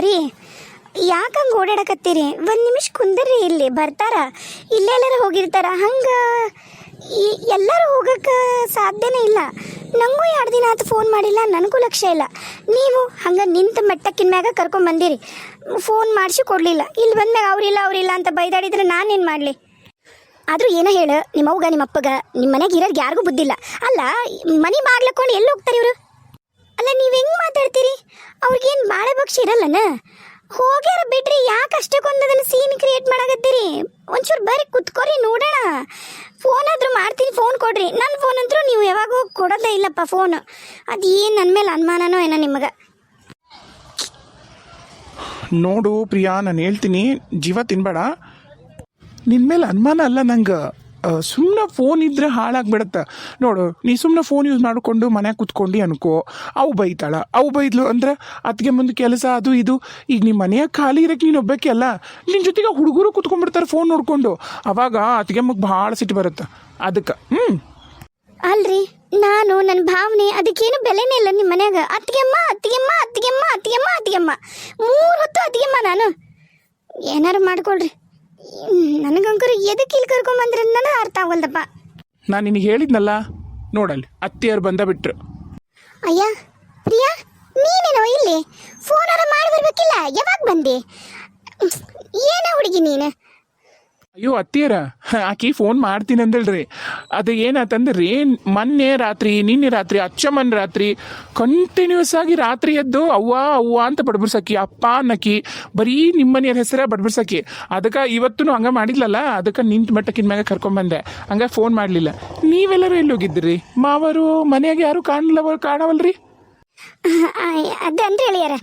ರೀ ಯಾಕಂಗೆ ಓಡಾಡಕತ್ತೀರಿ? ಒಂದು ನಿಮಿಷ ಕುಂದರ್ರಿ, ಇಲ್ಲಿ ಬರ್ತಾರ, ಇಲ್ಲೇ ಎಲ್ಲರೂ ಹೋಗಿರ್ತಾರ. ಹಂಗೆ ಎಲ್ಲರೂ ಹೋಗಕ್ಕೆ ಸಾಧ್ಯನೇ ಇಲ್ಲ. ನನಗೂ 2 ದಿನ ಆಯ್ತು ಫೋನ್ ಮಾಡಿಲ್ಲ, ನನಗೂ ಲಕ್ಷ್ಯ ಇಲ್ಲ. ನೀವು ಹಂಗೆ ನಿಂತು ಮೆಟ್ಟಕ್ಕಿನ ಮ್ಯಾಗ ಕರ್ಕೊಂಬಂದಿರಿ, ಫೋನ್ ಮಾಡಿಸಿ ಕೊಡಲಿಲ್ಲ. ಇಲ್ಲಿ ಬಂದ್ಮ್ಯಾಗ ಅವರಿಲ್ಲ ಅಂತ ಬೈದಾಡಿದ್ರೆ ನಾನೇನು ಮಾಡಲಿ? ಆದರೂ ಏನೋ ಹೇಳು, ನಿಮ್ಮ ಅವ್ಗ ನಿಮ್ಮ ಅಪ್ಪಗ ನಿಮ್ಮ ಮನೆಗೆ ಇರೋರಿಗೆ ಯಾರಿಗೂ ಬುದ್ಧಿಲ್ಲ. ಅಲ್ಲ, ಮನೆ ಬಾಗ್ಲಕ್ಕೊಂಡು ಎಲ್ಲಿ ಹೋಗ್ತಾರೆ ಇವರು? ಅಲ್ಲ, ನೀವು ಹೆಂಗೆ ಮಾತಾಡ್ತೀರಿ? ಅವ್ರಿಗೇನು ಬಾಳೆ ಪಕ್ಷಿ ಇರಲ್ಲನ? ಹೋಗ್ಯಾರ ಬಿಡ್ರಿ, ಯಾಕೆ ಅಷ್ಟಕ್ಕೊಂದದನ್ನು ಸೀನ್ ಕ್ರಿಯೇಟ್ ಮಾಡಾಕತ್ತೀರಿ? ಒಂಚೂರು ಬರ್ರಿ ಕುತ್ಕೋರಿ, ನೋಡೋಣ. ಫೋನ್ ಆದರೂ ಮಾಡ್ತೀನಿ, ಫೋನ್ ಕೊಡ್ರಿ. ನನ್ನ ಫೋನ್ ಅಂತೂ ನೀವು ಯಾವಾಗೂ ಕೊಡೋದೇ ಇಲ್ಲಪ್ಪ ಫೋನು. ಅದು ಏನು ನನ್ನ ಮೇಲೆ ಅನುಮಾನನೋ ಏನೋ ನಿಮಗೆ. ನೋಡು ಪ್ರಿಯಾ, ನಾನು ಹೇಳ್ತೀನಿ, ಜೀವ ತಿನ್ಬೇಡ. ನಿನ್ನ ಮೇಲೆ ಅನುಮಾನ ಅಲ್ಲ ನಂಗೆ, ಸುಮ್ಮನೆ ಫೋನ್ ಇದ್ರೆ ಹಾಳಾಗ್ಬಿಡತ್ತೆ. ನೋಡು, ನೀ ಸುಮ್ಮನೆ ಫೋನ್ ಯೂಸ್ ಮಾಡಿಕೊಂಡು ಮನ್ಯಾಗ ಕುತ್ಕೊಂಡು ಅನ್ಕೋ, ಅವು ಬೈತಾಳ. ಅವು ಬೈದ್ಲು ಅಂದ್ರೆ ಅದಕ್ಕೆ ಮುಂದೆ ಕೆಲಸ ಅದು ಇದು. ಈಗ ನಿಮ್ಮ ಮನೆಯಾಗ ಖಾಲಿ ಇರಕ್ಕೆ ನೀನು ಒಬ್ಬಕ್ಕೆ ಅಲ್ಲ, ನಿನ್ನ ಜೊತೆಗೆ ಹುಡುಗರು ಕುತ್ಕೊಂಡ್ಬಿಡ್ತಾರೆ ಫೋನ್ ನೋಡ್ಕೊಂಡು. ಅವಾಗ ಅದಕ್ಕೆ ಮಗ ಭಾಳ ಸಿಟ್ಟು ಬರುತ್ತೆ. ಅದಕ್ಕೆ ಅಲ್ರಿ, ನಾನು ನನ್ನ ಭಾವನೆ ಅದಕ್ಕೇನು ಬೆಲೆನೇ ಇಲ್ಲ ನಿಮ್ಮ ಮನ್ಯಾಗ. ಅತ್ತಿಗೆಮ್ಮ ಅತ್ತಿಗೆಮ್ಮ ಅತ್ತಿಗೆಮ್ಮ ಅತ್ತಿಗೆಮ್ಮ ಅತ್ತಿಗೆಮ್ಮ 3 ಹೊತ್ತು ಅತ್ತಿಗೆಮ್ಮ. ನಾನು ಏನಾರು ಮಾಡ್ಕೊಳ್ರಿ, ನನಗಂಕರು ಎದಕ್ಕೆ ಇಲ್ಲಿ ಕರ್ಕೊಂಬಂದ್ರೆ ನನಗೆ ಅರ್ಥ ಆಗಲ್ದಪ್ಪ. ನಾನು ನಿನಗೆ ಹೇಳಿದ್ನಲ್ಲ, ನೋಡಲ್ಲಿ ಅತ್ತಿಯರು ಬಂದ ಬಿಟ್ರು. ಅಯ್ಯ ಪ್ರಿಯಾ, ನೀನೇನೋ ಇಲ್ಲಿ ಫೋನಾರ ಮಾಡಿ ಬರ್ಬೇಕಿಲ್ಲ? ಯಾವಾಗ ಬಂದೆ? ಏನ ಹುಡುಗಿ ನೀನು? ಅಯ್ಯೋ ಅತ್ತಿಯರ, ಆಕಿ ಫೋನ್ ಮಾಡ್ತೀನಿ ಅಂದಳ್ರಿ. ಅದು ಏನಾತಂದ್ರಿ, ನಿನ್ನೆ ರಾತ್ರಿ ಅಚ್ಚಮ್ಮನ ರಾತ್ರಿ ಕಂಟಿನ್ಯೂಸ್ ಆಗಿ ರಾತ್ರಿ ಎದ್ದು ಅವ್ವ ಅವ್ವ ಅಂತ ಬಡ್ಬಿಡ್ಸಕ್ಕಿ, ಅಪ್ಪ ಅನ್ನಕ್ಕಿ, ಬರೀ ನಿಮ್ಮನೆಯವ್ರ ಹೆಸರೇ ಬಡ್ಬಿಡ್ಸಕ್ಕಿ. ಅದಕ್ಕೆ ಇವತ್ತು ಹಂಗೆ ಮಾಡಿದ್ಲಲ್ಲ, ಅದಕ್ಕೆ ನಿಂತು ಮಟ್ಟಕ್ಕಿನ ಮ್ಯಾಗ ಕರ್ಕೊಂಬಂದೆ. ಹಂಗೆ ಫೋನ್ ಮಾಡಲಿಲ್ಲ. ನೀವೆಲ್ಲರೂ ಎಲ್ಲಿ ಹೋಗಿದ್ರಿ? ಮಾವರು ಮನೆಯಾಗ ಯಾರು ಕಾಣವಲ್ರಿ? ಅದಂದ್ರೆ ಹೇಳಿಯಾರ.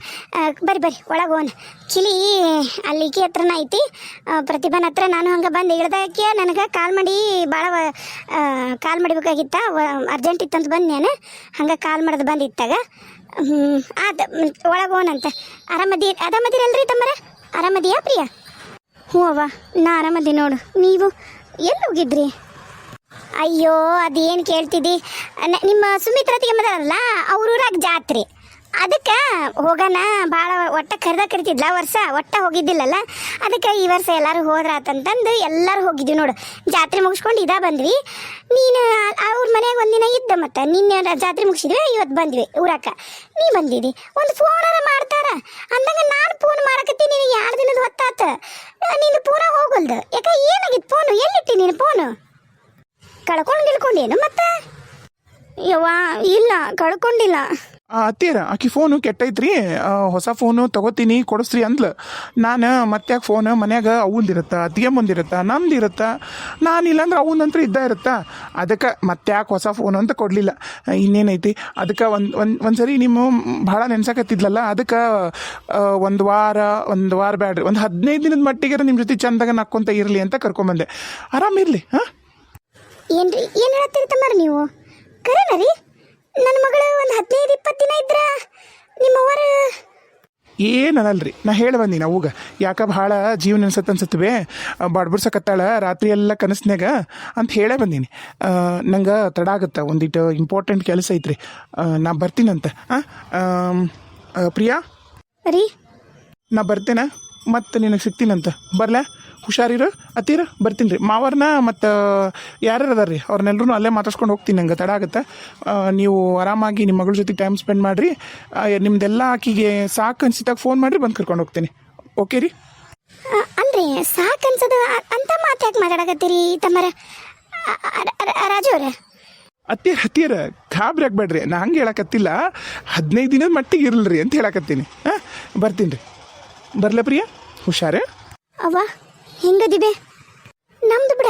ಬರ್ರಿ ಒಳಗೆ ಹೋನ್. ಕಿಲಿ ಅಲ್ಲಿ ಈಕಿ ಹತ್ರನ ಐತಿ, ಪ್ರತಿಭಾನ ಹತ್ರ. ನಾನು ಹಂಗೆ ಬಂದು ಇಳ್ದಕ್ಕೆ ನನಗೆ ಕಾಲ್ ಮಾಡಿಬೇಕಾಗಿತ್ತ, ಅರ್ಜೆಂಟ್ ಇತ್ತಂತ ಬಂದು ನಾನು ಹಂಗೆ ಕಾಲ್ ಮಾಡೋದು ಬಂದಿತ್ತಾಗ. ಅದು ಒಳಗೆ ಹೋನಂತ. ಆರಾಮದಿರಲ್ರಿ ತಮ್ಮರ? ಆರಾಮದಿಯಾ ಪ್ರಿಯಾ? ಹ್ಞೂ ಅವ್ವ, ನಾ ಆರಾಮದಿ ನೋಡು. ನೀವು ಎಲ್ಲಿ ಹೋಗಿದ್ರಿ? ಅಯ್ಯೋ, ಅದೇನು ಕೇಳ್ತಿದ್ದಿ? ನಿಮ್ಮ ಸುಮಿತ್ರತಿಗೆ ಮದರಲ್ಲ, ಅವ್ರೂರಾಗ ಜಾತ್ರೆ, ಅದಕ್ಕೆ ಹೋಗೋಣ ಭಾಳ ಒಟ್ಟ ಕರಿತಿದ್ಲ. ವರ್ಷ ಒಟ್ಟ ಹೋಗಿದ್ದಿಲ್ಲಲ್ಲ, ಅದಕ್ಕೆ ಈ ವರ್ಷ ಎಲ್ಲರೂ ಹೋದ್ರಾತಂತಂದು ಎಲ್ಲರೂ ಹೋಗಿದ್ವಿ ನೋಡು. ಜಾತ್ರೆ ಮುಗಿಸ್ಕೊಂಡು ಬಂದ್ವಿ. ನೀನು ಅವ್ರ ಮನೆಯಾಗ ಒಂದಿನ ಇದ್ದ, ಮತ್ತು ನಿನ್ನೆ ಜಾತ್ರೆ ಮುಗಿಸಿದ್ವಿ, ಇವತ್ತು ಬಂದ್ವಿ ಊರಕ್ಕ. ನೀ ಬಂದಿದ್ದಿ, ಒಂದು ಫೋನಾರ ಮಾಡ್ತಾರ ಅಂದಂಗೆ ನಾನು ಫೋನ್ ಮಾಡಕತ್ತೀನಿ. ನೀನು 2 ದಿನದ ಹೊತ್ತಾತ, ನೀನು ಪೂರ ಹೋಗಲ್ದು. ಯಾಕೆ ಏನಾಗಿತ್ತು? ಫೋನು ಎಲ್ಲಿಟ್ಟಿ ನೀನು? ಫೋನು ಕಳ್ಕೊಂಡೇನು ಮತ್ತೆ? ಯವ್ವ ಇಲ್ಲ, ಕಳ್ಕೊಂಡಿಲ್ಲ. ಅತ್ತಿಯರ, ಆಕಿ ಫೋನು ಕೆಟ್ಟೈತ್ರಿ, ಹೊಸ ಫೋನು ತಗೋತೀನಿ ಕೊಡಿಸ್ರಿ ಅಂದ್ಲು. ನಾನು ಮತ್ತೆ ಯಾಕೆ ಫೋನ್ ಮನ್ಯಾಗ ಅವಂದಿರುತ್ತಾ, ಅತ್ತಿಗೆ ಮುಂದಿರುತ್ತಾ, ನಮ್ದಿರುತ್ತಾ. ನಾನಿಲ್ಲ ಅಂದ್ರೆ ಅವಂದಂತೂ ಇದ್ದ ಇರುತ್ತಾ. ಅದಕ್ಕೆ ಮತ್ತೆ ಯಾಕೆ ಹೊಸ ಫೋನು ಅಂತ ಕೊಡಲಿಲ್ಲ. ಇನ್ನೇನೈತಿ, ಅದಕ್ಕೆ ಒಂದ್ಸರಿ ನೀವು ಭಾಳ ನೆನ್ಸಕತ್ತಿದ್ಲಲ್ಲ, ಅದಕ್ಕೆ ಒಂದು ವಾರ ಬ್ಯಾಡ್ರಿ, ಒಂದು 15 ದಿನದ ಮಟ್ಟಿಗೆ ನಿಮ್ಮ ಜೊತೆ ಚಂದಾಗ ನಕ್ಕೊಂತ ಇರಲಿ ಅಂತ ಕರ್ಕೊಂಬಂದೆ. ಆರಾಮಿರಲಿ. ಹಾಂ, ಏನ್ರಿ ಏನು ಹೇಳತ್ತೀರಿ ತಮ್ಮಾರ ನೀವು? ಕರೆನ ರೀ? ನನ್ನ ಮಗಳು ಒಂದು 15-20 ದಿನ ಇದ್ರ ನಿಮ್ಮವ್ವರು ಏನಲ್ರಿ, ನಾ ಹೇಳಿ ಬಂದೀನಿ ಅವಾಗ. ಯಾಕೆ ಭಾಳ ಜೀವನ ಅನ್ಸತ್ತವೆ, ಬಡ್ಬಿಡ್ಸಕತ್ತಾಳ ರಾತ್ರಿ ಎಲ್ಲ ಕನಸ್ನಾಗ ಅಂತ ಹೇಳೇ ಬಂದೀನಿ. ನಂಗೆ ತಡ ಆಗುತ್ತೆ, ಒಂದಿಟ್ಟು ಇಂಪಾರ್ಟೆಂಟ್ ಕೆಲಸ ಐತ್ರಿ, ನಾ ಬರ್ತೀನಂತ. ಪ್ರಿಯಾ ರೀ, ನಾ ಬರ್ತೇನೆ, ಮತ್ತು ನಿನಗೆ ಸಿಗ್ತೀನಂತ. ಬರ್ಲಾ? ಹುಷಾರಿರು ಅತ್ತೀರ, ಬರ್ತೀನಿ ರೀ. ಮಾವರ್ನ ಮತ್ತು ಯಾರು ಅದಾರ ರೀ, ಅವ್ರನ್ನೆಲ್ಲರೂ ಅಲ್ಲೇ ಮಾತಾಡ್ಸ್ಕೊಂಡು ಹೋಗ್ತೀನಿ. ನಂಗೆ ತಡ ಆಗುತ್ತೆ. ನೀವು ಆರಾಮಾಗಿ ನಿಮ್ಮ ಮಗಳ ಜೊತೆ ಟೈಮ್ ಸ್ಪೆಂಡ್ ಮಾಡಿರಿ. ನಿಮ್ದೆಲ್ಲ ಆಕಿಗೆ ಸಾಕು ಅನ್ಸಿದಾಗ ಫೋನ್ ಮಾಡಿರಿ, ಬಂದು ಕರ್ಕೊಂಡು ಹೋಗ್ತೀನಿ. ಓಕೆ ರೀ? ಅಲ್ರಿ, ಸಾಕು ಅನ್ಸೋದು ಅಂತ ಮಾತಾಡಿ ಮಾತಾಡಕತ್ತೀರಿ ತಮ್ಮರ? ರಾಜು ಅವ್ರ ಹತ್ತಿರ ಗಾಬರಿ ಆಗ್ಬೇಡ್ರಿ, ನಾ ಹಂಗೆ ಹೇಳಕತ್ತಿಲ್ಲ. 15 ದಿನದ ಮಟ್ಟಿಗೆ ಇರಲ್ರಿ ಅಂತ ಹೇಳಕತ್ತೀನಿ. ಬರ್ತೀನಿ ರೀ. ಬರ್ಲ ಪ್ರಿಯಾ? ಹುಷಾರೇ? ಅವ್ವ ಹೆಂಗದಿದೆ ನಮ್ದು ಬಿಡ.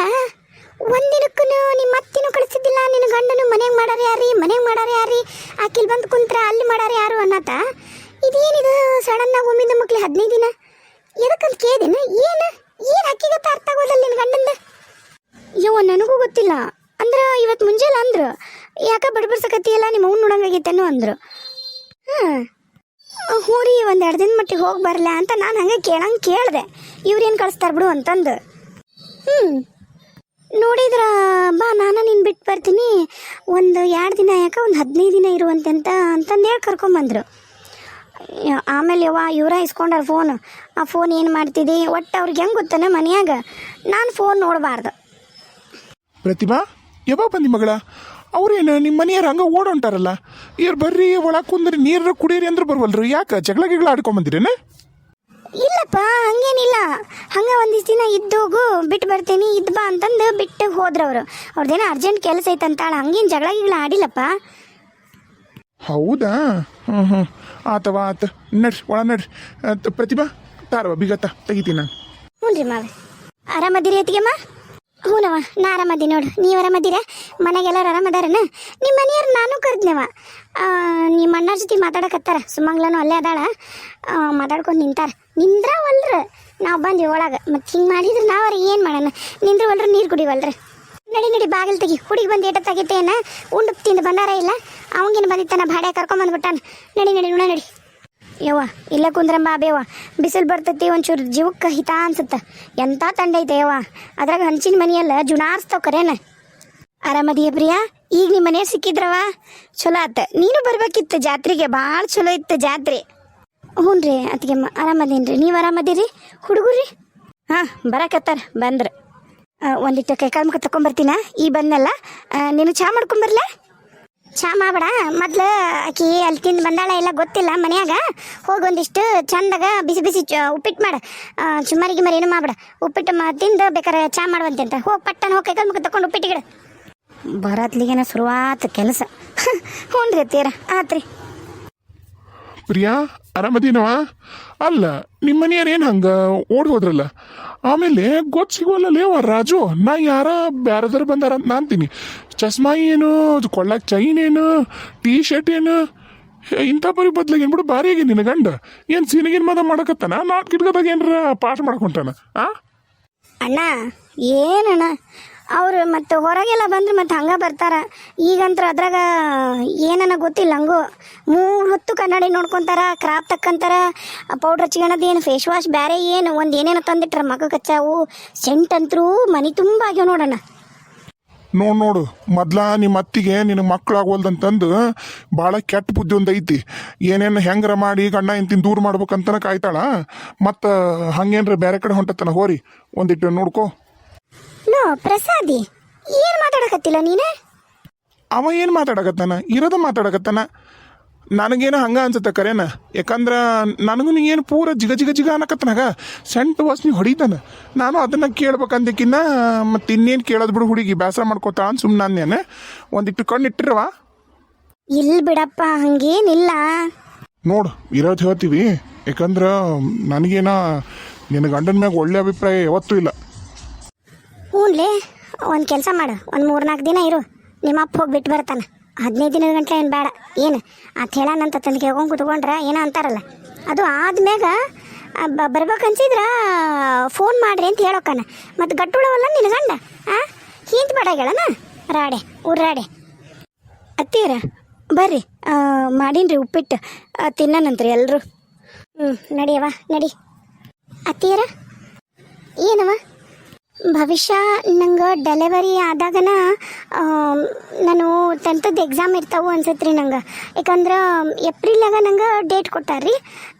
ಒಂದಿನಕ್ಕೂ ನಿಮ್ಮ ಅತ್ತಿನೂ ಕಳಿಸಿದ್ದಿಲ್ಲ, ನಿನ್ನ ಗಂಡನು ಮನೆಗೆ ಮಾಡಾರ ಯಾರಿ ಆಕಿಲ್ ಬಂದು ಕುಂತ್ರ ಅಲ್ಲಿ ಮಾಡಾರ ಯಾರು ಅನ್ನತ್ತ. ಇದೇನಿದು ಸಡನ್ನಾಗಿ ಒಮ್ಮಿಂದ ಮಕ್ಳು 15 ದಿನ ಎದಕ್ಕಂತ ಕೇಳಿದೇನು? ಏನು ಅಕ್ಕಿಗತ್ತ ಅರ್ಥ ಆಗೋದಲ್ಲ ನಿನ್ನ ಗಂಡಂದ? ಯವ್ವ ನನಗೂ ಗೊತ್ತಿಲ್ಲ. ಅಂದ್ರೆ ಇವತ್ತು ಮುಂಜಾನೆ ಅಂದ್ರು, ಯಾಕೆ ಬಡಬಡ್ಸಕತ್ತಿಯಲ್ಲ ನಿಮ್ಮ ಅವ್ನು ನೋಡಂಗಾಗಿತ್ತೇನೋ ಅಂದರು. ಹ್ಞೂ ರೀ, 1-2 ದಿನ ಮಟ್ಟಿಗೆ ಹೋಗಿ ಬರಲ್ಲ ಅಂತ ನಾನು ಹಂಗೆ ಕೇಳಿದೆ. ಇವ್ರೇನು ಕಳಿಸ್ತಾರೆ ಬಿಡು ಅಂತಂದು. ನೋಡಿದ್ರ ಬಾ, ನಾನು ನಿನ್ನ ಬಿಟ್ಟು ಬರ್ತೀನಿ, 1-2 ದಿನ ಯಾಕೆ 15 ದಿನ ಇರುವಂತೆ ಅಂತಂದು ಹೇಳಿ ಕರ್ಕೊಂಬಂದರು. ಆಮೇಲೆ ಯವ್ವ ಇವರ ಇಸ್ಕೊಂಡಾರ ಫೋನ್. ಆ ಫೋನ್ ಏನು ಮಾಡ್ತಿದ್ದಿ ಒಟ್ಟು ಅವ್ರಿಗೆ ಹೆಂಗೆ ಗೊತ್ತಾನೆ ಮನ್ಯಾಗ ನಾನು ಫೋನ್ ನೋಡಬಾರ್ದು. ಪ್ರತಿಭಾ ಯಾವಾಗ ಬಂದಿ ಮಗಳ? ಅವ್ರೇನು ನಿಮ್ಮ ಮನೆಯವ್ರು ಹಂಗೆ ಓಡೊಂಟಾರಲ್ಲ, ಇವ್ರು ಬರ್ರಿ ಒಳಗೆ ಕುಂದ್ರಿ ನೀರು ಕುಡೀರಿ ಅಂದ್ರೆ ಬರ್ವಲ್ರಿ, ಯಾಕೆ ಜಗಳ ಗಿಗಳ ಆಡ್ಕೊಂಬಂದಿರೇನ? ಇಲ್ಲಪ್ಪ ಹಂಗೇನಿಲ್ಲ, ಹಂಗೆ ಒಂದಿಷ್ಟು ದಿನ ಇದ್ದೋಗು ಬಿಟ್ಟು ಬರ್ತೀನಿ ಇದ್ದು ಬಾ ಅಂತಂದು ಬಿಟ್ಟು ಹೋದ್ರು ಅವರು. ಅವ್ರದ್ದೇನೋ ಅರ್ಜೆಂಟ್ ಕೆಲಸ ಐತಂತಾಳ, ಹಂಗೇನು ಜಗಳ ಗಿಗಳ ಆಡಿಲ್ಲಪ್ಪ. ಹೌದಾ? ಹ್ಞೂ ಆತವ ಆತ, ನಡ್ರಿ ಒಳ ನಡ್ರಿ. ಪ್ರತಿಭಾ ತಾರವ ಬಿಗತ್ತ ತೆಗಿತೀನಿ ನಾನು. ಹ್ಞೂ ರೀ ಮಾವ. ಆರಾಮದಿರಿ ಅತ್ತಿಗೆಮ್ಮ? ಹ್ಞೂನವ ನಾ ಆರಾಮದಿ ನೋಡು. ನೀವು ಆರಾಮದಿರ? ಮನೆಗೆಲ್ಲರೂ ಆರಾಮದಾರನ? ನಿಮ್ಮ ಮನೆಯವ್ರು ನಾನು ಕರೆದ್ನವ. ನಿಮ್ಮ ಅಣ್ಣರ ಜೊತೆ ಮಾತಾಡಕತ್ತಾರ, ಸುಮಂಗ್ಲನು ಅಲ್ಲೇ ಅದಾಳ, ಮಾತಾಡ್ಕೊಂಡು ನಿಂದ್ರವಲ್ರ. ನಾವು ಬಂದ್ವಿ ಒಳಗೆ, ಮತ್ತು ಹಿಂಗೆ ಮಾಡಿದ್ರೆ ನಾವ್ರಿ ಏನು ಮಾಡೋಣ? ನಿಂದ್ರವಲ್ರ ನೀರು ಕುಡಿವಲ್ರಿ. ನಡಿ ಬಾಗಿಲು ತೆಗಿ, ಹುಡುಗಿ ಬಂದು ಏಟತ್ತಾಗಿತ್ತೇನ ಉಂಡು ತಿಂದು ಬಂದಾರ ಇಲ್ಲ, ಅವಂಗೇನು ಬಂದಿತ್ತಾನ ಭಾಡೆ ಕರ್ಕೊಂಬಂದ್ಬಿಟ್ಟಾನ. ನಡಿ ನಡಿ. ಯವ್ವ ಇಲ್ಲ ಕುಂದ್ರಂಬ ಬೇವ, ಬಿಸಿಲು ಬರ್ತೈತಿ ಒಂಚೂರು ಜೀವಕ್ಕೆ ಹಿತ ಅನ್ಸುತ್ತೆ. ಎಂಥ ತಂಡ ಐತೆ ಯವ್ವ, ಅದ್ರಾಗ ಹಂಚಿನ ಮನೆಯಲ್ಲ ಜುಣಾರ್ಸ್ತಾವ ಕರೇನ. ಆರಾಮದಿಯ ಪ್ರಿಯಾ? ಈಗ ನಿಮ್ಮ ಮನೆಯವ್ರು ಸಿಕ್ಕಿದ್ರವ, ಚಲೋ ಆತ. ನೀನು ಬರ್ಬೇಕಿತ್ತು ಜಾತ್ರೆಗೆ, ಭಾಳ ಚಲೋ ಇತ್ತು ಜಾತ್ರೆ. ಹ್ಞೂ ರೀ ಅತ್ತಿಗೆಮ್ಮ ಆರಾಮದೇನು ರೀ. ನೀವು ಆರಾಮದಿರಿ? ಹುಡುಗರಿ ಹಾಂ ಬರಕತ್ತಾರ, ಬಂದ್ರೆ ಒಂದಿಟ್ಟು ಕೈಕಾಲು ಮುಖ ತಗೊಂಬರ್ತೀನ. ಈ ಬಂದಲ್ಲ ನೀನು ಚಹಾ ಮಾಡ್ಕೊಂಬರ್ಲ? ಚಹಾ ಮಾಡಬೇಡ, ಮೊದ್ಲು ಆಕಿ ಅಲ್ಲಿ ತಿಂದು ಬಂದಾಳ ಎಲ್ಲ ಗೊತ್ತಿಲ್ಲ ಮನ್ಯಾಗ. ಹೋಗಿ ಒಂದಿಷ್ಟು ಚಂದಾಗ ಬಿಸಿ ಉಪ್ಪಿಟ್ಟು ಮಾಡು, ಸುಮಾರಿಗೆ ಮರಿ ಏನು ಮಾಡ್ಬೇಡ. ಉಪ್ಪಿಟ್ಟು ತಿಂದು ಬೇಕಾರೆ ಚಹಾ ಮಾಡುವಂತೆ ಅಂತ ಹೋಗಿ ಪಟ್ಟನ ಹೋಗಿ ಕೈಕಾಲು ಮುಖ ತಗೊಂಡು ಉಪ್ಪಿಟ್ಟಿಗಿಡ. ಬರತ್ಲಿಗೇನ ಶುರುವಾತ ಕೆಲಸ. ಹ್ಞೂ ರೀ ಅತ್ತೀರ ಆತ್ರಿ. ಪ್ರಿಯಾ ಆರಾಮದೀನವ? ಅಲ್ಲ ನಿಮ್ಮ ಮನೆಯವ್ರು ಏನು ಹಂಗೆ ಓಡಿ ಹೋದ್ರಲ್ಲ, ಆಮೇಲೆ ಗೊತ್ತು ಸಿಗೋಲ್ಲಲೇವ ರಾಜು, ನಾ ಯಾರ ಬ್ಯಾರದಾರ ಬಂದಾರ ಅಂತ ಅಂತೀನಿ. ಚಸ್ಮಾ ಏನು, ಕೊಳ್ಳಾಕ ಚೈನ್ ಏನು, ಟೀ ಶರ್ಟ್ ಏನು, ಇಂಥ ಬರೀ ಬದ್ಲಾಗ ಏನ್ಬಿಡು ಭಾರಿ ಆಗಿ ನಿನ್ನ ಗಂಡ ಏನು ಸೀನಿಗಿನ ಮದ ಮಾಡಕತ್ತಾನ? ನಾಲ್ಕು ಗಿಟ್ಕದಾಗ ಏನಾರ ಪಾಠ ಮಾಡ್ಕೊಂತಾನ? ಅಣ್ಣ ಏನಣ್ಣ ಅವರು ಮತ್ತು ಹೊರಗೆಲ್ಲ ಬಂದ್ರೆ ಮತ್ತು ಹಂಗೆ ಬರ್ತಾರ. ಈಗಂತ್ರ ಅದ್ರಾಗ ಏನನ್ನ ಗೊತ್ತಿಲ್ಲ, ಹಂಗು 3 ಹೊತ್ತು ಕನ್ನಡಿ ನೋಡ್ಕೊತಾರ, ಕ್ರಾಪ್ ತಕ್ಕಂತಾರ, ಪೌಡ್ರ್ ಹಚ್ಕೊಳೋದು ಏನು ಫೇಸ್ ವಾಶ್ ಬೇರೆ ಏನು ಒಂದು ಏನೇನೋ ತಂದಿಟ್ರ ಮಗ ಕಚ್ಚಾವು ಸೆಂಟ್ ಅಂತರೂ ಮನೆ ತುಂಬ ಆಗ್ಯಾವ ನೋಡೋಣ. ನೋಡು ಮೊದ್ಲ ನಿಮ್ಮ ಅತ್ತಿಗೆ ನಿನಗೆ ಮಕ್ಕಳಾಗೋಲ್ದಂತಂದು ಭಾಳ ಕೆಟ್ಟ ಬುದ್ಧಿ ಒಂದು ಐತಿ. ಏನೇನು ಹೆಂಗಾರ ಮಾಡಿ ಗಂಡ ಇಂತಿನ ದೂರ ಮಾಡ್ಬೇಕಂತನ ಕಾಯ್ತಾಳ. ಮತ್ತು ಹಂಗೇನ್ರ ಬೇರೆ ಕಡೆ ಹೊಂಟತ್ತನ ಹೋರಿ ಒಂದಿಟ್ಟು ನೋಡ್ಕೋ. ಲೋ ಪ್ರಸಾದಿ ಏನು ಮಾತಾಡಕತ್ತಿಲ್ಲ ನೀನು? ಅವ ಏನು ಮಾತಾಡಕತ್ತಾನ? ಇರೋದ ಮಾತಾಡಕತ್ತಾನ. ನನಗೇನು ಹಂಗೆ ಅನ್ಸುತ್ತೆ ಕರೇನ, ಯಾಕಂದ್ರೆ ನನಗೂ ಏನು ಪೂರ ಜಿಗ ಅನ್ನಕತ್ತನಾಗ ಸೆಂಟ್ ವಾಸನೆ ಹೊಡಿತಾನ. ನಾನು ಅದನ್ನು ಕೇಳ್ಬೇಕಂದಕ್ಕಿನ್ನ ಮತ್ತು ಇನ್ನೇನು ಕೇಳೋದು ಬಿಡು, ಹುಡುಗಿ ಬೇಸರ ಮಾಡ್ಕೋತಾ ಅಂತ ಸುಮ್ಮನೆ ಅಂದೇನೆ. ಒಂದಿಟ್ಟು ಕಣ್ಣಿಟ್ಟಿರವ? ಇಲ್ಲ ಬಿಡಪ್ಪ ಹಂಗೇನಿಲ್ಲ. ನೋಡು ಇರೋದು ಹೇಳ್ತೀವಿ, ಯಾಕಂದ್ರೆ ನನಗೇನ ನಿನ್ನ ಗಂಡನ ಮ್ಯಾಗ ಒಳ್ಳೆ ಅಭಿಪ್ರಾಯ ಯಾವತ್ತೂ ಇಲ್ಲ. ಹ್ಞೂನ್ಲೇ ಒಂದು ಕೆಲಸ ಮಾಡು, ಒಂದು 3-4 ದಿನ ಇರು, ನಿಮ್ಮ ಅಪ್ಪ ಹೋಗಿ ಬಿಟ್ಟು ಬರ್ತಾನೆ. 15 ದಿನದ ಗಂಟೆ ಏನು ಬೇಡ, ಏನು ಅಂತ ಹೇಳನಂತ ತಂದು ಕೇಳ್ಕೊಂಡು ಕುತ್ಕೊಂಡ್ರೆ ಏನೋ ಅಂತಾರಲ್ಲ, ಅದು ಆದ್ಮ್ಯಾಗ ಬರ್ಬೇಕನ್ಸಿದ್ರ ಫೋನ್ ಮಾಡ್ರಿ ಅಂತ ಹೇಳೋಕನ. ಮತ್ತು ಗಟ್ಟುಳವಲ್ಲ ನಿನ್ನ ಗಂಡ ಹಿಂತ ಬೇಡ ಹೇಳಣ. ರಾಡೆ ಊರ್ರಾಡೆ ಅತ್ತೀರ ಬರ್ರಿ, ಮಾಡೀನ್ರಿ ಉಪ್ಪಿಟ್ಟು ತಿನ್ನನಂತ್ರಿ ಎಲ್ಲರೂ. ನಡಿಯವ ನಡಿ. ಅತ್ತೀರ ಏನವ ಭವಿಷ್ಯ ನಂಗೆ ಡೆಲಿವರಿ ಆದಾಗನ ನಾನು 10th ಎಕ್ಸಾಮ್ ಇರ್ತಾವೆ ಅನ್ಸತ್ರಿ ನಂಗೆ. ಯಾಕಂದ್ರೆ ಏಪ್ರಿಲಾಗ ನಂಗೆ ಡೇಟ್ ಕೊಟ್ಟಾರ್ರಿ,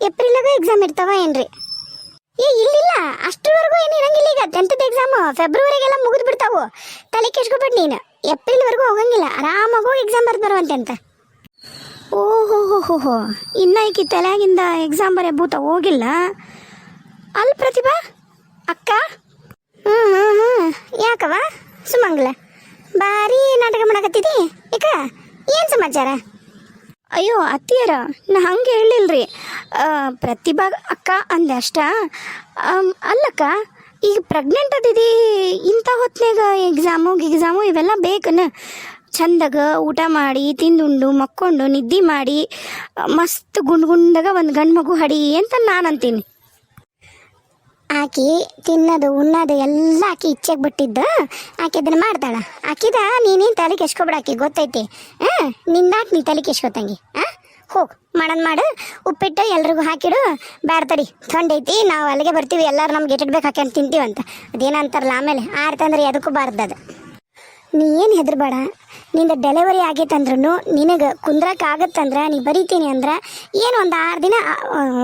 ಏಪ್ರಿಲಾಗ ಎಕ್ಸಾಮ್ ಇರ್ತಾವ ಏನ್ರಿ? ಇಲ್ಲ ಅಷ್ಟರವರೆಗೂ ಏನು ಇರಂಗಿಲ್ಲ. ಈಗ 10th ಎಕ್ಸಾಮು ಫೆಬ್ರವರಿಗೆಲ್ಲ ಮುಗಿದು ಬಿಡ್ತಾವು. ತಲೆ ಕೆಡ್ಸ್ಕೊಬೇಡ ನೀನು, ಏಪ್ರಿಲ್ವರೆಗೂ ಹೋಗಂಗಿಲ್ಲ, ಆರಾಮಾಗಿ ಹೋಗಿ ಎಕ್ಸಾಮ್ ಬರ್ದು ಬರುವಂತೆ ಅಂತ. ಓಹೋ ಇನ್ನ ಈಕಿ ತಲೆಯಾಗಿಂದ ಎಕ್ಸಾಮ್ ಬರೀ ಭೂತ ಹೋಗಿಲ್ಲ. ಅಲ್ಲಿ ಪ್ರತಿಭಾ ಅಕ್ಕ ಹ್ಞೂ ಯಾಕವ ಸುಮಂಗ್ಲ ಭಾರಿ ನಾಟಕ ಮಾಡಕತ್ತಿದಿ? ಯಾಕ ಏನು ಸಮಾಚಾರ? ಅಯ್ಯೋ ಅತ್ತಿಯರ ನಾ ಹಂಗೆ ಹೇಳಿಲ್ರಿ, ಪ್ರತಿಭಾ ಅಕ್ಕ ಅಂದೆ ಅಷ್ಟ. ಅಲ್ಲಕ್ಕ ಈಗ ಪ್ರೆಗ್ನೆಂಟ್ ಅದಿದಿ, ಇಂಥ ಹೊತ್ನಾಗ ಎಕ್ಸಾಮು ಇವೆಲ್ಲ ಬೇಕನ? ಚಂದಾಗ ಊಟ ಮಾಡಿ ತಿಂದುಂಡು ಮಕ್ಕೊಂಡು ನಿದ್ದೆ ಮಾಡಿ ಮಸ್ತ್ ಗುಂಡಾಗ ಒಂದು ಗಂಡು ಮಗು ಹಡಿ ಅಂತ ನಾನು ಅಂತೀನಿ. ಆಕಿ ತಿನ್ನೋದು ಉಣ್ಣೋದು ಎಲ್ಲ ಆಕಿ ಇಚ್ಛೆಗೆ ಬಿಟ್ಟಿದ್ದು, ಆಕೆ ಅದನ್ನು ಮಾಡ್ತಾಳೆ. ಆಕಿದ ನೀನೇನು ತಲೆ ಕೆಸ್ಕೊಬೇಡ, ಆಕಿ ಗೊತ್ತೈತಿ. ನಿಂದಾಕೆ ನೀ ತಲೆ ಕೆಸ್ಕೊತಂಗಿ. ಹೋಗಿ ಮಾಡು, ಉಪ್ಪಿಟ್ಟು ಎಲ್ರಿಗೂ ಹಾಕಿಡು. ಬ್ಯಾಡ ತಡಿ ಥಂಡೈತಿ, ನಾವು ಅಲ್ಲಿಗೆ ಬರ್ತೀವಿ, ಎಲ್ಲರೂ ನಮ್ಗೆ ಎಟ್ಟಿಡ್ಬೇಕು ಹಾಕಿ ಅಂತ ತಿಂತೀವಂತ. ಅದೇನಂತಾರಲ್ಲ ಆಮೇಲೆ ಆರ್ತಂದ್ರೆ ಎದಕ್ಕೂ ಬಾರ್ದು ಅದು. ನೀ ಏನು ಹೆದರ್ಬೇಡ. ನಿಂದ ಡೆಲಿವರಿ ಆಗೈತಂದ್ರೂ ನಿನಗೆ ಕುಂದ್ರಕ್ಕಾಗತ್ತಂದ್ರೆ ನೀ ಬರೀತೀನಿ ಅಂದ್ರೆ ಏನು ಒಂದು 6 ದಿನ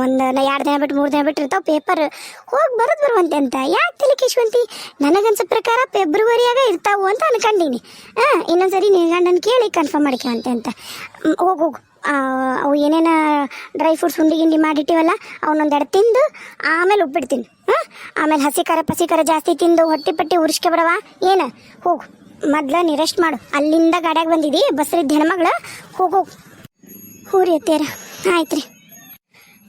ಒಂದು 2 ದಿನ ಬಿಟ್ಟು 3 ದಿನ ಬಿಟ್ಟು ಇರ್ತಾವೆ ಪೇಪರ್ ಹೋಗಿ ಬರುವಂತೆ ಅಂತ. ಯಾಕೆ ತಲೆ ಕೆಶ್ವಂತಿ? ನನಗನ್ಸೋ ಪ್ರಕಾರ ಫೆಬ್ರವರಿಯಾಗ ಇರ್ತಾವು ಅಂತ ಅನ್ಕೊಂಡೀನಿ. ಇನ್ನೊಂದ್ಸರಿ ನಿನ್ನ ಗಂಡನ ಕೇಳಿ ಕನ್ಫರ್ಮ್ ಮಾಡ್ಕೊಂತೆ ಅಂತ. ಹೋಗು ಅವು ಏನೇನು ಡ್ರೈ ಫ್ರೂಟ್ಸ್ ಉಂಡಿ ಮಾಡಿಟ್ಟಿವಲ್ಲ ಅವನೊಂದೆರಡು ತಿಂದು ಆಮೇಲೆ ಉಪ್ಪಿಡ್ತೀನಿ. ಆಮೇಲೆ ಹಸಿ ಖಾರ ಜಾಸ್ತಿ ತಿಂದು ಹೊಟ್ಟೆ ಪಟ್ಟಿ ಉರಿಸ್ಕೆ ಬಿಡವ ಏನು. ಹೋಗು ಮೊದ್ಲು ನೀ ರೆಸ್ಟ್ ಮಾಡು. ಅಲ್ಲಿಂದ ಗಾಡ್ಯಾಗ ಬಂದಿದ್ದಿ ಬಸ್ರಿದ್ದ ಹೆಣ್ಮಗಳು. ಹೋಗು ಹೂರಿ ಅತ್ತೀರ. ಆಯ್ತು ರೀ,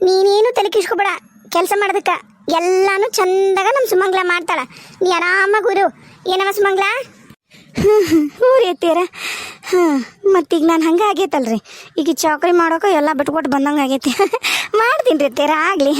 ನೀನೇನು ತಲೆ ಕಿಸ್ಕೊಬೇಡ ಕೆಲಸ ಮಾಡೋದಕ್ಕೆ. ಎಲ್ಲಾನು ಚಂದಾಗ ನಮ್ಮ ಸುಮಂಗ್ಲ ಮಾಡ್ತಾಳ. ನೀ ಆರಾಮಾಗಿ ಊರು. ಏನವ ಸುಮಂಗ್ಲ? ಹೂರಿ ಅತ್ತೀರ. ಮತ್ತೀಗ ನಾನು ಹಂಗೆ ಆಗೈತಲ್ರಿ. ಈಗ ಚೌಕರಿ ಮಾಡೋಕೆ ಎಲ್ಲ ಬಿಟ್ಕೊಟ್ಟು ಬಂದಂಗೆ ಆಗೈತಿ. ಮಾಡ್ತೀನಿ ರೀ ಅತ್ತೀರ ಆಗಲಿ.